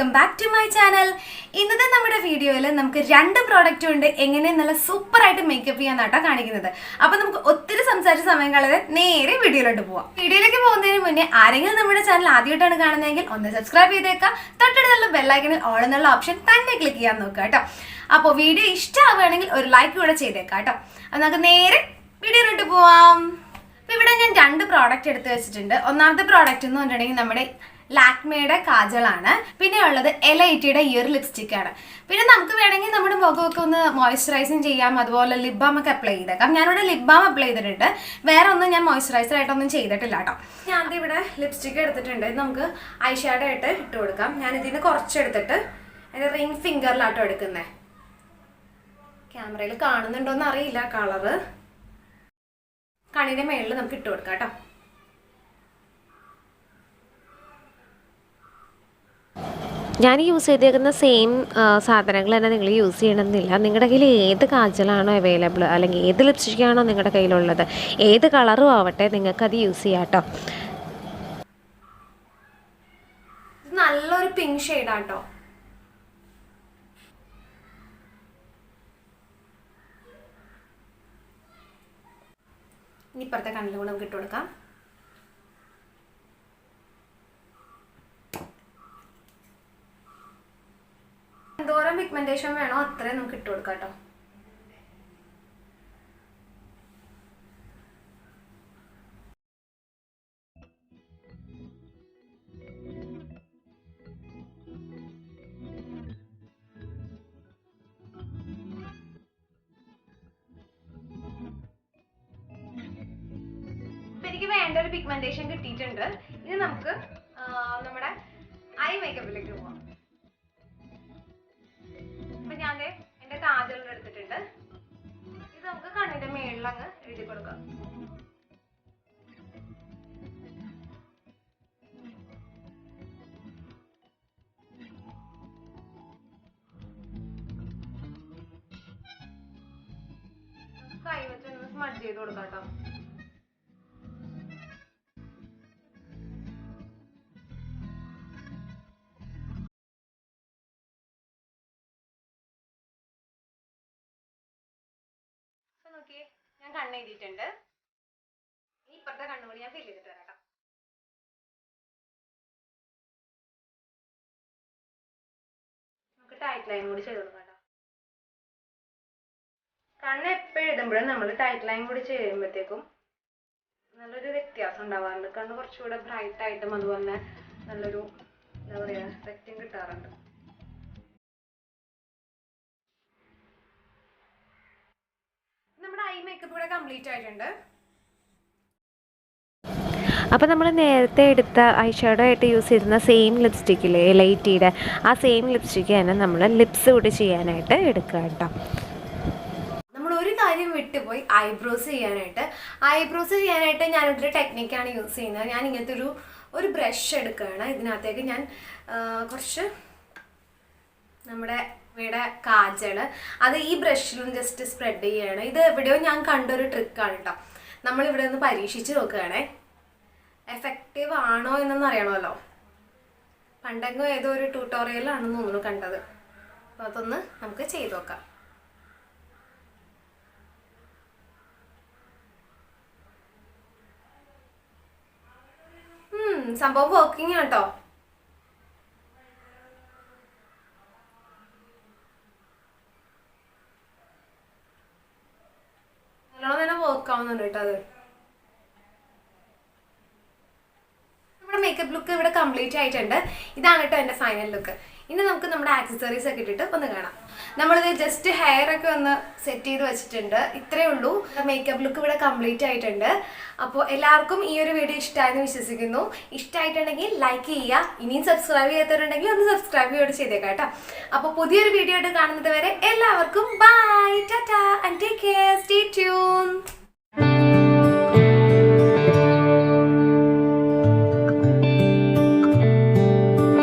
Welcome back to my channel. ഇന്നത്തെ നമ്മുടെ വീഡിയോയിൽ നമുക്ക് രണ്ട് പ്രോഡക്റ്റ് ഉണ്ട് എങ്ങനെ നല്ല സൂപ്പർ ആയിട്ട് മേക്കപ്പ് ചെയ്യാനാട്ടോ കാണിക്കുന്നത്. അപ്പോൾ നമുക്ക് ഒത്തിരി സംസാരിച്ച സമയം കളയാതെ നേരെ വീഡിയോയിലോട്ട് പോവാം. വീഡിയോയിലേക്ക് പോകുന്നതിന് മുന്നേ ആരെങ്കിലും നമ്മുടെ ചാനൽ ആദ്യമായിട്ടാണ് കാണുന്നതെങ്കിൽ ഒന്ന് സബ്സ്ക്രൈബ് ചെയ്തേക്കാം. തൊട്ടടുത്തുള്ള ബെല്ലൈക്കണിൽ ഓൾ എന്നുള്ള ഓപ്ഷൻ തന്നെ ക്ലിക്ക് ചെയ്യാൻ നോക്കുക കേട്ടോ. അപ്പോൾ വീഡിയോ ഇഷ്ടമാവുകയാണെങ്കിൽ ഒരു ലൈക്ക് കൂടെ ചെയ്തേക്കാം കേട്ടോ. അപ്പോൾ നമുക്ക് നേരെ വീഡിയോയിലോട്ട് പോവാം. അപ്പോൾ ഇവിടെ ഞാൻ രണ്ട് പ്രോഡക്റ്റ് എടുത്ത് വെച്ചിട്ടുണ്ട്. ഒന്നാമത്തെ പ്രോഡക്റ്റ് എന്ന് പറഞ്ഞിട്ടുണ്ടെങ്കിൽ നമ്മുടെ ലാക്മേയുടെ കാജളാണ്. പിന്നെ ഉള്ളത് എലൈറ്റിയുടെ ഈ ഒരു ലിപ്സ്റ്റിക്കാണ്. പിന്നെ നമുക്ക് വേണമെങ്കിൽ നമ്മുടെ മുഖമൊക്കെ ഒന്ന് മോയ്സ്ചറൈസിങ് ചെയ്യാം. അതുപോലെ ലിപ് ബാം ഒക്കെ അപ്ലൈ ചെയ്തേക്കാം. ഞാനിവിടെ ലിപ് ബാം അപ്ലൈ ചെയ്തിട്ടുണ്ട്. വേറെ ഒന്നും ഞാൻ മോയ്സ്ചറൈസർ ആയിട്ടൊന്നും ചെയ്തിട്ടില്ല കേട്ടോ. ഞാൻ ഇവിടെ ലിപ്സ്റ്റിക്ക് എടുത്തിട്ടുണ്ട്. ഇത് നമുക്ക് ഐ ഷാഡോ ആയിട്ട് ഇട്ട് കൊടുക്കാം. ഞാൻ ഇതിന് കുറച്ചെടുത്തിട്ട് എൻ്റെ റിംഗ് ഫിംഗറിലാട്ടോ എടുക്കുന്നത്. ക്യാമറയിൽ കാണുന്നുണ്ടോയെന്ന് അറിയില്ല കളറ്. കണ്ണിൻ്റെ മേളിൽ നമുക്ക് ഇട്ട് കൊടുക്കാം കേട്ടോ. ഞാൻ യൂസ് ചെയ്തേക്കുന്ന സെയിം സാധനങ്ങൾ തന്നെ നിങ്ങൾ യൂസ് ചെയ്യണമെന്നില്ല. നിങ്ങളുടെ കയ്യിൽ ഏത് കാജലാണോ അവൈലബിൾ, അല്ലെങ്കിൽ ഏത് ലിപ്സ്റ്റിക്കാണോ നിങ്ങളുടെ കയ്യിലുള്ളത്, ഏത് കളറും ആവട്ടെ, നിങ്ങൾക്കത് യൂസ് ചെയ്യാം കേട്ടോ. നല്ലൊരു പിങ്ക് ഷെയ്ഡാട്ടോ. ഇനി ഇപ്പുറത്തെ കണ്ണിലും കൂടെ നമുക്ക് ഇട്ട് കൊടുക്കാം. എന്തോരം പിഗ്മെന്റേഷൻ വേണോ അത്രയും നമുക്ക് ഇട്ട് കൊടുക്കാം കേട്ടോ. എനിക്ക് വേണ്ട ഒരു പിഗ്മെന്റേഷൻ കിട്ടിയിട്ടുണ്ട്. ഇനി നമുക്ക് നമ്മുടെ ഐ മേക്കപ്പിലേക്ക് പോവാം. അപ്പൊ ഞാൻ എന്റെ കാജൽ എടുത്തിട്ടുണ്ട്. ഇത് നമുക്ക് കണ്ണിന്റെ മേളിൽ അങ്ങ് എഴുതി കൊടുക്കാം. കൈ വെച്ചൊന്ന് സ്മഡ്ജ് ചെയ്ത് കൊടുക്കാം കേട്ടോ. നോക്കിയേ, ഞാൻ കണ്ണ് എഴുതിയിട്ടുണ്ട്. ഈ ഇപ്പുറത്തെ കണ്ണുകൂടി ഞാൻ ഫില്ല് ചെയ്തിട്ട് വരാം. നമുക്ക് ടൈറ്റ് ലൈൻ കൂടി ചെയ്ത് കൊടുക്കാം കേട്ടോ. കണ്ണ് എപ്പോഴും എഴുതുമ്പോഴും നമ്മൾ ടൈറ്റ് ലൈൻ കൂടി ചെയ്യുമ്പോഴത്തേക്കും നല്ലൊരു വ്യത്യാസം ഉണ്ടാവാറുണ്ട്. കണ്ണ് കുറച്ചുകൂടെ ബ്രൈറ്റ് ആയിട്ടും അതുപോലെ നല്ലൊരു എന്താ പറയുക എഫക്റ്റും കിട്ടാറുണ്ട്. നമ്മുടെ ഐ മേക്കപ്പ് കൂടെ കംപ്ലീറ്റ് ആയിട്ടുണ്ട്. അപ്പോൾ നമ്മൾ നേരത്തെ എടുത്ത ഐ ഷാഡോ ആയിട്ട് യൂസ് ചെയ്തിരുന്ന സെയിം ലിപ്സ്റ്റിക്കില്ലേ എലൈറ്റിയുടെ, ആ സെയിം ലിപ്സ്റ്റിക്ക് തന്നെ നമ്മൾ ലിപ്സ് കൂടി ചെയ്യാനായിട്ട് എടുക്കുക കേട്ടോ. നമ്മൾ ഒരു കാര്യം വിട്ടുപോയി, ഐബ്രോസ് ചെയ്യാനായിട്ട്. ഐബ്രോസ് ചെയ്യാനായിട്ട് ഞാനൊരു ടെക്നിക്കാണ് യൂസ് ചെയ്യുന്നത്. ഞാൻ ഇങ്ങനത്തെ ഒരു ബ്രഷ് എടുക്കുകയാണ്. ഇതിനകത്തേക്ക് ഞാൻ കുറച്ച് നമ്മുടെ ഇവിടെ കാജള് അത് ഈ ബ്രഷിലും ജസ്റ്റ് സ്പ്രെഡ് ചെയ്യുകയാണ്. ഇത് എവിടെയോ ഞാൻ കണ്ടൊരു ട്രിക്കാണ് കേട്ടോ. നമ്മളിവിടെ ഒന്ന് പരീക്ഷിച്ച് നോക്കുകയാണേ. എഫക്റ്റീവ് ആണോ എന്നൊന്നും അറിയണമല്ലോ. പണ്ടെങ്കിലും ഏതോ ഒരു ട്യൂട്ടോറിയലാണെന്ന് തോന്നുന്നു കണ്ടത്. അപ്പോൾ അതൊന്ന് നമുക്ക് ചെയ്ത് നോക്കാം. സംഭവം വർക്കിംഗ് ആട്ടോ. വർക്ക് ആവുന്നുണ്ട് കേട്ടോ. അത് നമ്മുടെ മേക്കപ്പ് ലുക്ക് ഇവിടെ കംപ്ലീറ്റ് ആയിട്ടുണ്ട്. ഇതാണ് കേട്ടോ എൻ്റെ ഫൈനൽ ലുക്ക്. ഇനി നമുക്ക് നമ്മുടെ ആക്സസറീസ് ഒക്കെ ഇട്ടിട്ട് ഒന്ന് കാണാം. നമ്മളിത് ജസ്റ്റ് ഹെയർ ഒക്കെ ഒന്ന് സെറ്റ് ചെയ്ത് വെച്ചിട്ടുണ്ട്. ഇത്രയേ ഉള്ളൂ. മേക്കപ്പ് ലുക്ക് ഇവിടെ കംപ്ലീറ്റ് ആയിട്ടുണ്ട്. അപ്പോൾ എല്ലാവർക്കും ഈ ഒരു വീഡിയോ ഇഷ്ടമായെന്ന് വിശ്വസിക്കുന്നു. ഇഷ്ടമായിട്ടുണ്ടെങ്കിൽ ലൈക്ക് ചെയ്യുക. ഇനിയും സബ്സ്ക്രൈബ് ചെയ്യാത്തവരുണ്ടെങ്കിൽ ഒന്ന് സബ്സ്ക്രൈബ് ചെയ്ത് ചെയ്തേക്കാം കേട്ടോ. അപ്പോൾ പുതിയൊരു വീഡിയോ ആയിട്ട് കാണുന്നത് വരെ എല്ലാവർക്കും ബൈ, ടാറ്റാ and take care, stay tune.